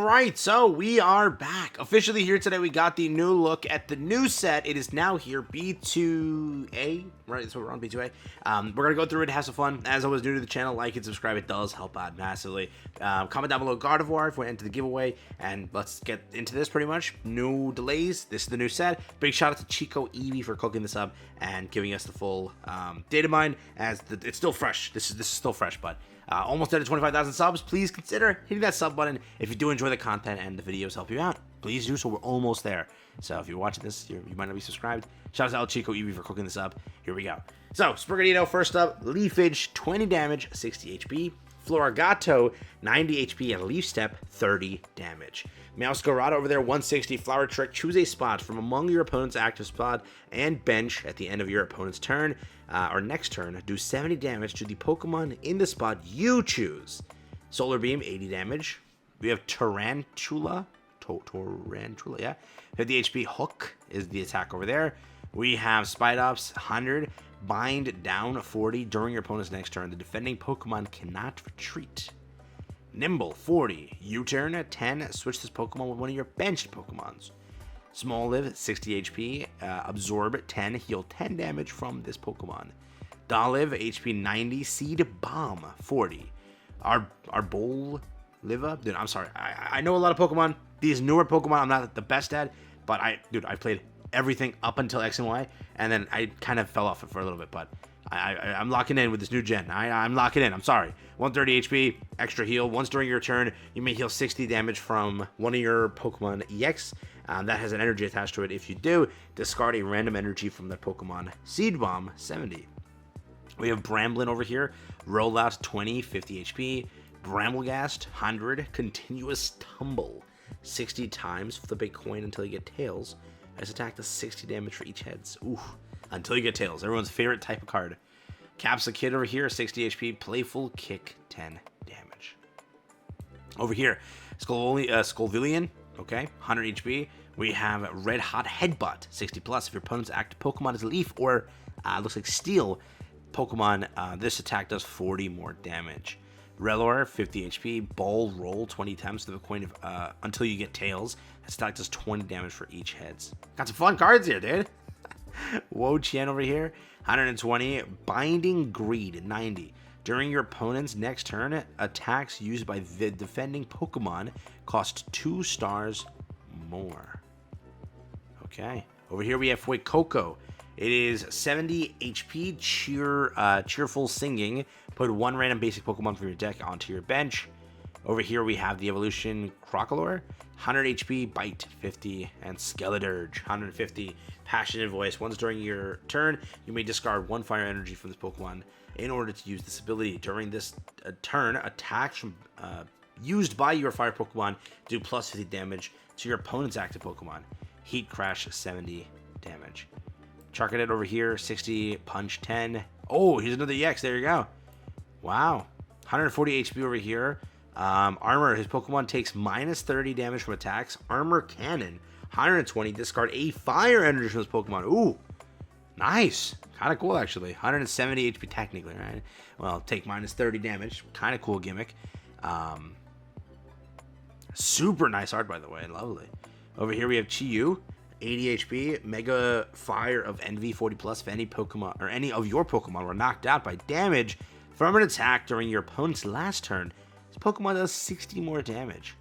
right, so we are back. Officially here today. We got the new look at the new set. It is now here, B2A, right? So we're on B2A. We're going to go through it, have some fun. As always, new to the channel, like and subscribe. It does help out massively. Comment down below Gardevoir if we enter the giveaway. And let's get into this pretty much. No delays. This is the new set. Big shout out to Chico Eevee for cooking this up and giving us the full data mine. It's still fresh. This is still fresh, but... almost at 25,000 subs. Please consider hitting that sub button if you do enjoy the content and the videos help you out. Please do so. We're almost there. So if you're watching this, you might not be subscribed. Shout out to El Chico Eevee for cooking this up. Here we go. So Sprigatito first up. Leafage, 20 damage, 60 HP. Florigato, 90 HP, and Leaf Step, 30 damage. Meowscarada over there, 160. Flower Trick, choose a spot from among your opponent's active spot and bench at the end of your opponent's turn, or next turn. Do 70 damage to the Pokemon in the spot you choose. Solar Beam, 80 damage. We have Tarantula, yeah. 50 HP. Hook is the attack over there. We have Spidops, 100. Bind down 40 during your opponent's next turn. The defending Pokemon cannot retreat. Nimble, 40. U-turn, 10. Switch this Pokemon with one of your benched Pokemons. Small Live, 60 HP. Absorb, 10. Heal 10 damage from this Pokemon. Dolive, HP 90. Seed Bomb, 40. Our Bowl Liva, dude, I'm sorry. I know a lot of Pokemon. These newer Pokemon I'm not the best at, but I played everything up until X and Y, and then I kind of fell off it for a little bit, but I'm locking in with this new gen. I'm locking in. I'm sorry. 130 HP, extra heal. Once during your turn, you may heal 60 damage from one of your Pokemon EX. That has an energy attached to it. If you do, discard a random energy from that Pokemon. Seed Bomb, 70. We have Bramblin over here. Rollout, 20, 50 HP. Bramblegast, 100. Continuous Tumble, 60 times. Flip a coin until you get tails. This attack does 60 damage for each heads. Ooh, until you get tails. Everyone's favorite type of card. Capsakid over here, 60 HP. Playful Kick, 10 damage. Over here, Scolvillian, okay, 100 HP. We have Red Hot Headbutt, 60 plus. If your opponent's active Pokemon is Leaf or looks like Steel Pokemon, this attack does 40 more damage. Relor, 50 HP. Ball Roll, 20 times to the coin until you get tails. That stack does 20 damage for each heads. Got some fun cards here, dude. Wo-Chien over here, 120. Binding Greed, 90. During your opponent's next turn, attacks used by the defending Pokemon cost 2 stars more. Okay. Over here we have Fuecoco. It is 70 HP, cheerful singing. Put one random basic Pokemon from your deck onto your bench. Over here we have the evolution Crocolore, 100 HP, Bite, 50, and Skeledirge, 150. Passionate Voice. Once during your turn, you may discard 1 fire energy from this Pokemon in order to use this ability. During this turn, attacks from used by your fire Pokemon do plus 50 damage to your opponent's active Pokemon. Heat Crash, 70 damage. Charcadet over here, 60, Punch 10. Oh, here's another EX. There you go. Wow. 140 HP over here. Armor, his Pokemon takes minus 30 damage from attacks. Armor Cannon, 120. Discard a fire energy from this Pokemon. Ooh, nice. Kind of cool, actually. 170 HP technically, right? Well, take minus 30 damage. Kind of cool gimmick. Super nice art, by the way. Lovely. Over here we have Chi-Yu. 80 HP, Mega Fire of Envy, 40 plus. If any Pokemon or any of your Pokemon were knocked out by damage from an attack during your opponent's last turn, this Pokemon does 60 more damage.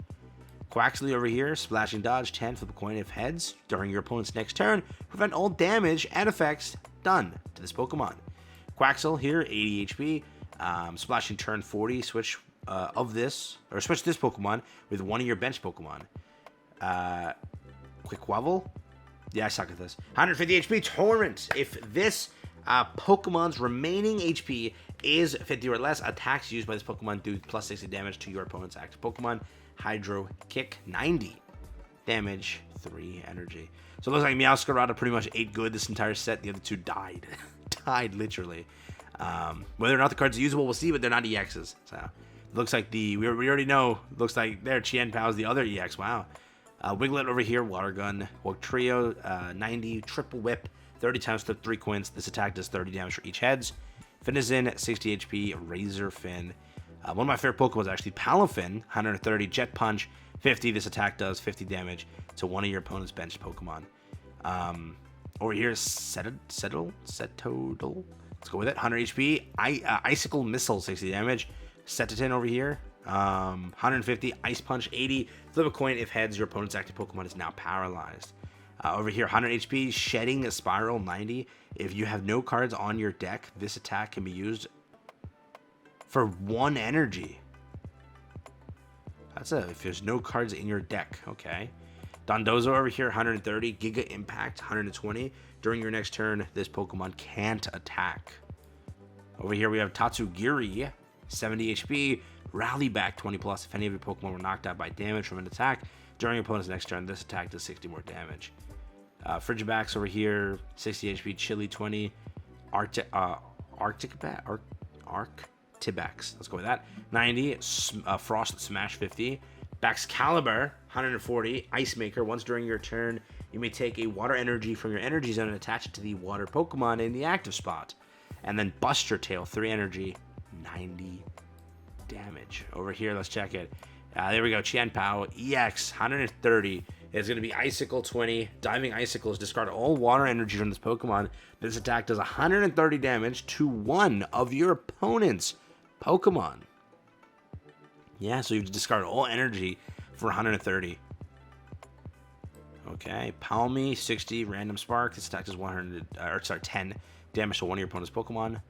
Quaxley over here, Splashing Dodge, 10. Flip a coin if heads during your opponent's next turn. Prevent all damage and effects done to this Pokemon. Quaxel here, 80 HP. Splashing Turn, 40. Switch switch this Pokemon with one of your bench Pokemon. Quaquaval. Yeah, I suck at this. 150 HP, Torrent. If this Pokemon's remaining HP is 50 or less, attacks used by this Pokemon do plus 60 damage to your opponent's active Pokemon. Hydro Kick, 90 damage, 3 energy. So it looks like Meowscarada pretty much ate good this entire set. The other two died. Died, literally. Whether or not the cards are usable, we'll see, but they're not EXs. So it looks like we already know. Looks like their Chien Pao's the other EX. Wow. Wiglet over here, Water Gun, Trio, 90, Triple Whip, 30 times flip 3 coins. This attack does 30 damage for each heads. Finizen, 60 HP, Razor Fin. One of my favorite Pokemon is actually Palafin, 130, Jet Punch, 50. This attack does 50 damage to one of your opponent's benched Pokemon. Over here is Setodle. Let's go with it. 100 HP. Icicle Missile, 60 damage. Setatin over here. 150. Ice Punch, 80. Flip a coin. If heads, your opponent's active Pokemon is now paralyzed. Over here, 100 HP. Shedding a Spiral, 90. If you have no cards on your deck, this attack can be used for 1 energy. If there's no cards in your deck. Okay. Dondozo over here, 130. Giga Impact, 120. During your next turn, this Pokemon can't attack. Over here, we have Tatsugiri, 70 HP. Rally Back, 20 plus. If any of your Pokemon were knocked out by damage from an attack during your opponent's next turn, this attack does 60 more damage. Frigibax over here, 60 HP. Chili, 20. Arctibax. Let's go with that. 90. Frost Smash, 50. Baxcalibur, 140. Ice Maker. Once during your turn, you may take a water energy from your energy zone and attach it to the water Pokemon in the active spot. And then Buster Tail, 3 energy, 90 damage. Over here, let's check it. There we go. Qianpao EX, 130. It's going to be Icicle, 20. Diving Icicles. Discard all water energy from this Pokemon. This attack does 130 damage to one of your opponent's Pokemon. Yeah, so you discard all energy for 130. Okay, Palmy, 60, Random Spark. This attack does 10 damage to one of your opponent's Pokemon.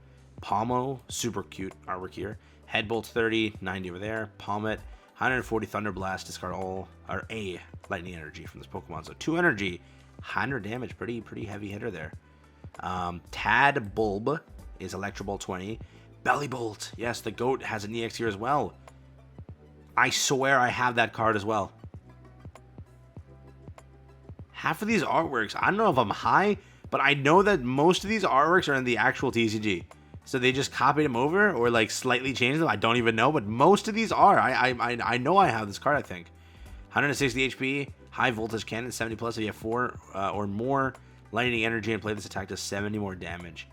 Palmo, super cute artwork here. Headbolt, 30, 90 over there. Palmet, 140, Thunder Blast. Discard all, or a lightning energy from this Pokemon. So 2 energy, 100 damage. Pretty heavy hitter there. Tad Bulb is Electro Ball, 20. Belly Bolt. Yes, the goat has an EX here as well. I swear I have that card as well. Half of these artworks, I don't know if I'm high, but I know that most of these artworks are in the actual TCG. So they just copied them over or like slightly changed them. I don't even know, but most of these are. I know I have this card, I think. 160 HP, high voltage cannon, 70 plus. If you have 4 or more lightning energy and play this attack, does 70 more damage.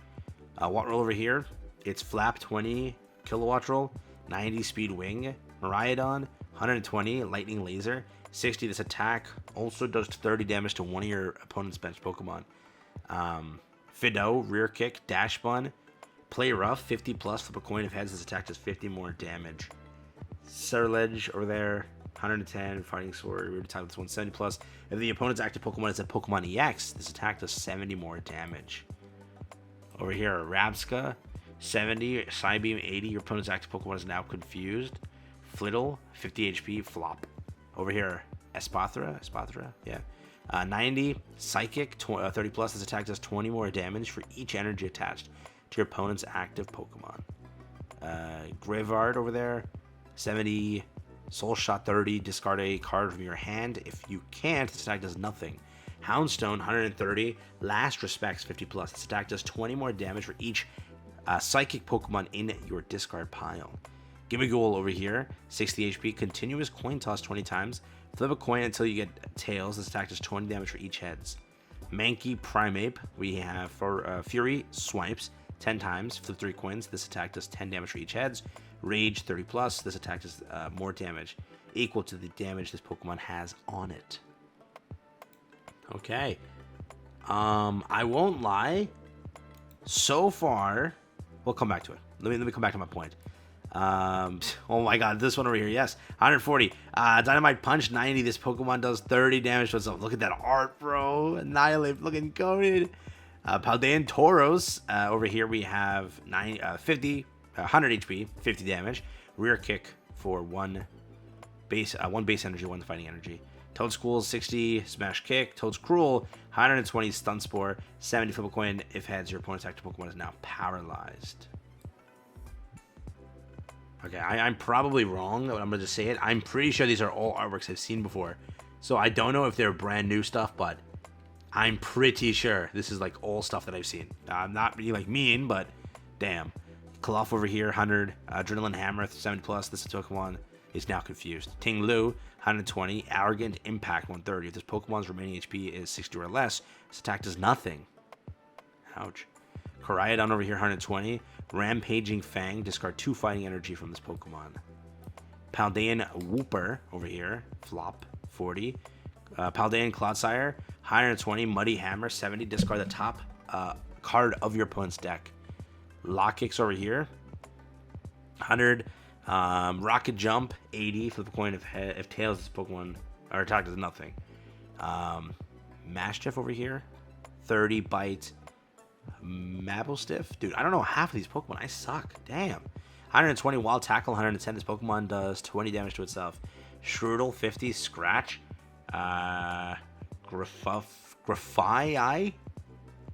Watt roll over here. It's Flap, 20 kilowatt roll, 90 speed wing. Miraidon, 120 lightning laser, 60. This attack also does 30 damage to one of your opponent's bench Pokemon. Fido, rear kick, dash bun, play rough, 50 plus. Flip a coin. If heads, this attack does 50 more damage. Surledge over there, 110 fighting sword. We already talked about this one, 70 plus. If the opponent's active Pokemon is a Pokemon EX, this attack does 70 more damage. Over here, Rabska, 70, Psybeam, 80. Your opponent's active Pokemon is now confused. Flittle, 50 HP, flop. Over here, Espathra, yeah. 90, Psychic, 30 plus. This attack does 20 more damage for each energy attached to your opponent's active Pokemon. Graveyard over there, 70, Soul Shot, 30. Discard a card from your hand. If you can't, this attack does nothing. Houndstone, 130. Last Respects, 50 plus. This attack does 20 more damage for each Psychic Pokemon in your discard pile. Gimmighoul over here, 60 HP. Continuous coin toss 20 times. Flip a coin until you get tails. This attack does 20 damage for each heads. Mankey Primeape, we have for Fury Swipes 10 times. Flip 3 coins. This attack does 10 damage for each heads. Rage 30 plus. This attack does more damage, equal to the damage this Pokemon has on it. Okay. I won't lie. So far, we'll come back to it. Let me come back to my point. Oh my god, this one over here, yes, 140. Dynamite Punch, 90. This Pokemon does 30 damage to itself. Look at that art, bro. Annihilate, looking goated. Paldean Tauros, over here we have 100 HP, 50 damage. Rear kick for one base energy, 1 fighting energy. Toadschool, 60, smash kick. Toadscruel, 120, stun spore, 70 flip a coin. If heads, your opponent's active Pokemon is now paralyzed. Okay, I'm probably wrong, but I'm going to just say it. I'm pretty sure these are all artworks I've seen before. So I don't know if they're brand new stuff, but I'm pretty sure this is like all stuff that I've seen. I'm not being like mean, but damn. Clough over here, 100. Adrenaline Hammer, 70 plus. This Pokemon is now confused. Ting Lu, 120. Arrogant Impact, 130. If this Pokemon's remaining HP is 60 or less, this attack does nothing. Ouch. Koraidon over here, 120. Rampaging Fang, discard 2 fighting energy from this Pokemon. Paldean Wooper over here. Flop, 40. Paldean Clodsire, 120. Muddy Hammer, 70. Discard the top card of your opponent's deck. Lockkicks over here. 100. Rocket Jump, 80. Flip a coin if tails this Pokemon or attack does nothing. Mastiff over here. 30. Bite. Mabelstiff. Dude, I don't know half of these Pokemon. I suck. Damn. 120 Wild Tackle. 110. This Pokemon does 20 damage to itself. Strudel, 50. Scratch. Grafai,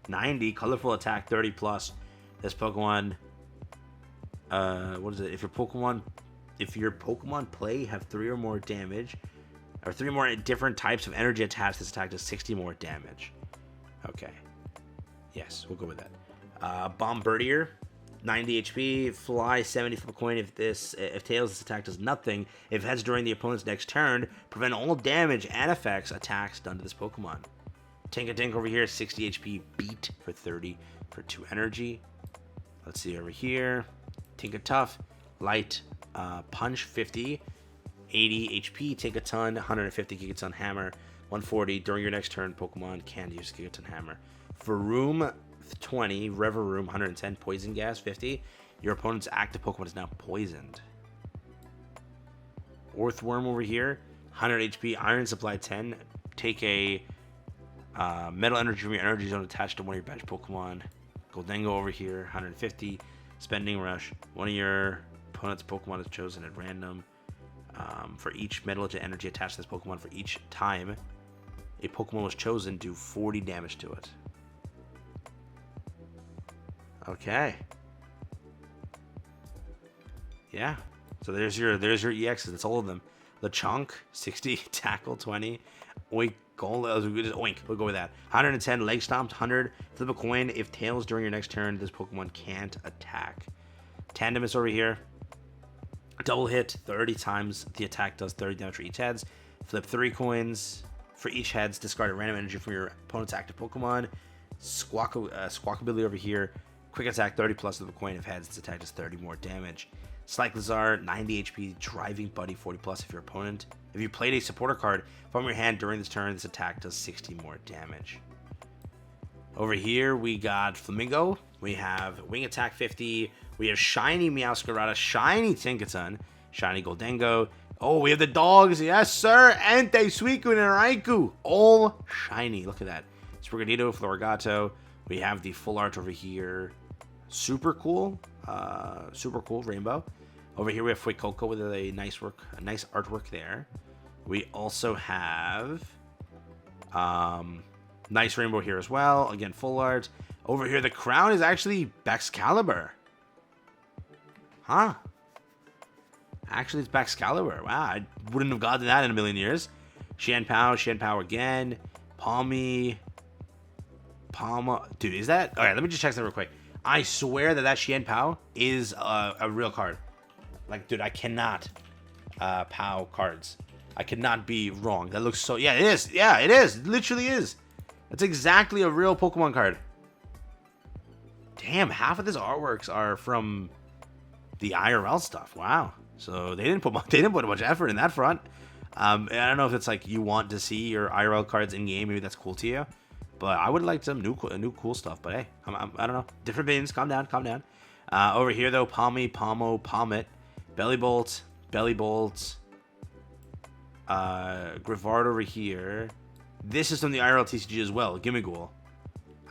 90. Colorful Attack, 30 plus. This Pokemon. What is it? If your Pokemon play have 3 or more damage, or 3 more different types of energy attached, this attack does 60 more damage. Okay. Yes, we'll go with that. Bombardier, 90 HP. Fly, 70. Flip a coin if tails, this attack does nothing. If heads during the opponent's next turn, prevent all damage and effects attacks done to this Pokemon. Tinkatink over here, 60 HP. Beat for 30 for 2 energy. Let's see over here. Tinkatuff, light, punch, 50. 80 HP. Tinkaton, 150. Gigaton Hammer, 140. During your next turn, Pokemon can use Gigaton Hammer. Varoom, 20. Reveroom, 110. Poison Gas, 50. Your opponent's active Pokemon is now poisoned. Orthworm over here, 100 HP. Iron Supply, 10. Take a Metal Energy from your Energy Zone attached to one of your bench Pokemon. Goldengo over here, 150. Spending Rush. One of your opponent's Pokemon is chosen at random. For each Metal Energy attached to this Pokemon, for each time a Pokemon was chosen, do 40 damage to it. Okay. Yeah. So there's your EXs. That's all of them. Lechonk, 60. Tackle, 20. Oink. Oink. We'll go with that. 110. Leg Stomped, 100. Flip a coin. If tails during your next turn, this Pokemon can't attack. Tandemus over here. Double hit 30 times. The attack does 30 damage for each heads. Flip 3 coins. For each heads, discard a random energy from your opponent's active Pokemon. Squawkabilly over here. Quick attack 30 plus of a coin. If heads, this attack does 30 more damage. Cyclizar, 90 HP. Driving Buddy, 40 plus if your opponent. If you played a supporter card from your hand during this turn, this attack does 60 more damage. Over here, we got Flamingo. We have Wing Attack, 50. We have Shiny Meowscarada, Shiny Tinkaton, Shiny Goldengo. Oh, we have the dogs. Yes, sir. Entei, Suicune, and Raikou. All shiny. Look at that. Sprigatito, Florigato. We have the full art over here. Super cool. Super cool rainbow. Over here we have Fuecoco with a nice artwork there. We also have nice rainbow here as well. Again, full art. Over here the crown is actually Baxcalibur. Huh? Actually, it's Baxcalibur. Wow, I wouldn't have gotten that in a million years. Shanpao again. Palmy. Palma. Dude, is that... Alright, let me just check that real quick. I swear that Shanpao is a real card. Like, dude, I cannot POW cards. I cannot be wrong. That looks so... Yeah, it is. Yeah, it is. It literally is. That's exactly a real Pokemon card. Damn, half of these artworks are from the IRL stuff. Wow. So they didn't put much effort in that front. I don't know if it's like you want to see your IRL cards in game. Maybe that's cool to you. But I would like some new cool stuff. But hey, I don't know. Different opinions. Calm down. Over here though, Palmy, Palmo, Palmet, Bellybolt, Grivard over here. This is from the IRL TCG as well. Gimmighoul.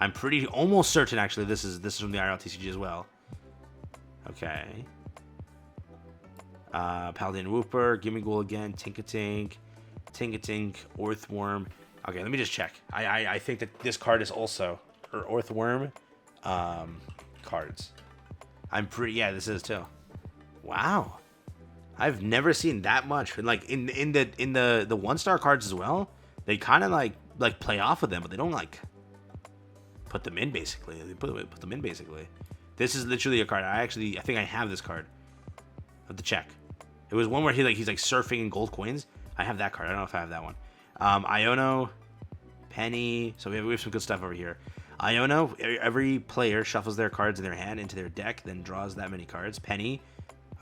I'm almost certain actually this is from the IRL TCG as well. Okay. Paldean Wooper, Gimmighoul again, Tinkatink, Orthworm. Okay, let me just check. I think that this card is also Orthworm cards. Yeah, this is too. Wow. I've never seen that much. And like in the 1-star cards as well, they kind of like play off of them, but they don't like put them in basically. They put them in basically. This is literally a card. I think I have this card. I have to check. It was one where he's like surfing in gold coins. I have that card. I don't know if I have that one. Iono, Penny. So we have some good stuff over here. Iono, every player shuffles their cards in their hand into their deck, then draws that many cards. Penny,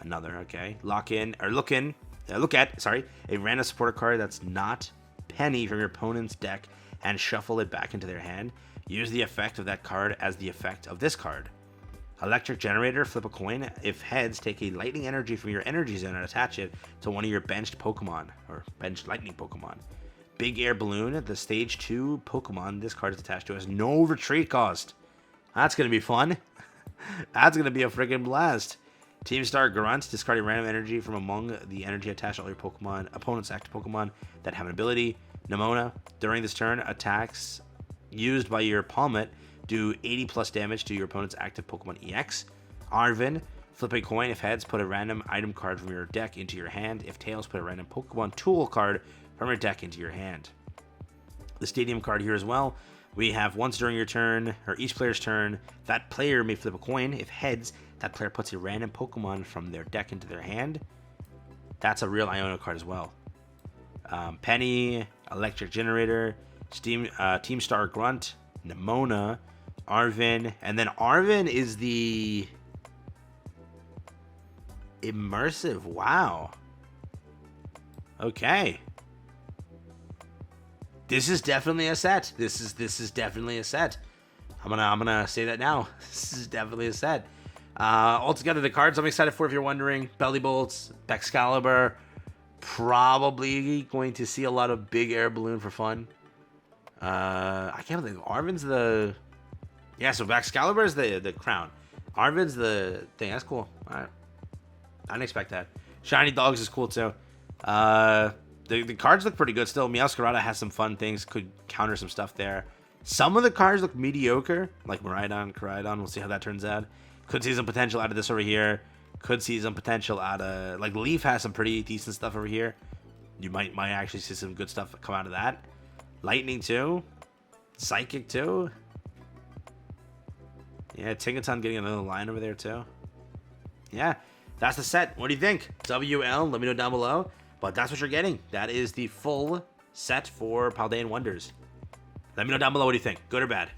another, okay. Look in. a random supporter card that's not Penny from your opponent's deck and shuffle it back into their hand. Use the effect of that card as the effect of this card. Electric Generator, flip a coin. If heads, take a lightning energy from your energy zone and attach it to one of your benched Pokemon, or benched lightning Pokemon. Big Air Balloon, the stage 2 Pokemon this card is attached to has no retreat cost. That's going to be fun. That's going to be a freaking blast. Team Star Grunt, discard a random energy from among the energy attached to all your Pokemon, opponent's active Pokemon that have an ability. Nemona, during this turn, attacks used by your Palmet do 80 plus damage to your opponent's active Pokemon EX. Arvin, flip a coin. If heads, put a random item card from your deck into your hand. If tails, put a random Pokemon tool card from your deck into your hand. The Stadium card here as well. We have once during your turn, or each player's turn, that player may flip a coin. If heads, that player puts a random Pokemon from their deck into their hand. That's a real Iono card as well. Penny, Electric Generator, Team Star Grunt, Nemona, Arvin, and then Arvin is the immersive. Wow. Okay. This is definitely a set. This is definitely a set. I'm gonna say that now. This is definitely a set. Altogether, the cards I'm excited for, if you're wondering: Belly Bolts, Excalibur. Probably going to see a lot of Big Air Balloon for fun. I can't believe Arvin's the... Yeah, so Excalibur is the crown. Arvin's the thing. That's cool. Alright. I didn't expect that. Shiny Dogs is cool too. The cards look pretty good still. Meowscarada has some fun things. Could counter some stuff there. Some of the cards look mediocre. Like Miraidon, Koraidon. We'll see how that turns out. Could see some potential out of this over here. Could see some potential out of... Like, Leaf has some pretty decent stuff over here. You might actually see some good stuff come out of that. Lightning too. Psychic too. Yeah, Tinkaton getting another line over there too. Yeah, that's the set. What do you think? WL, let me know down below. But that's what you're getting. That is the full set for Paldean Wonders. Let me know down below what do you think. Good or bad?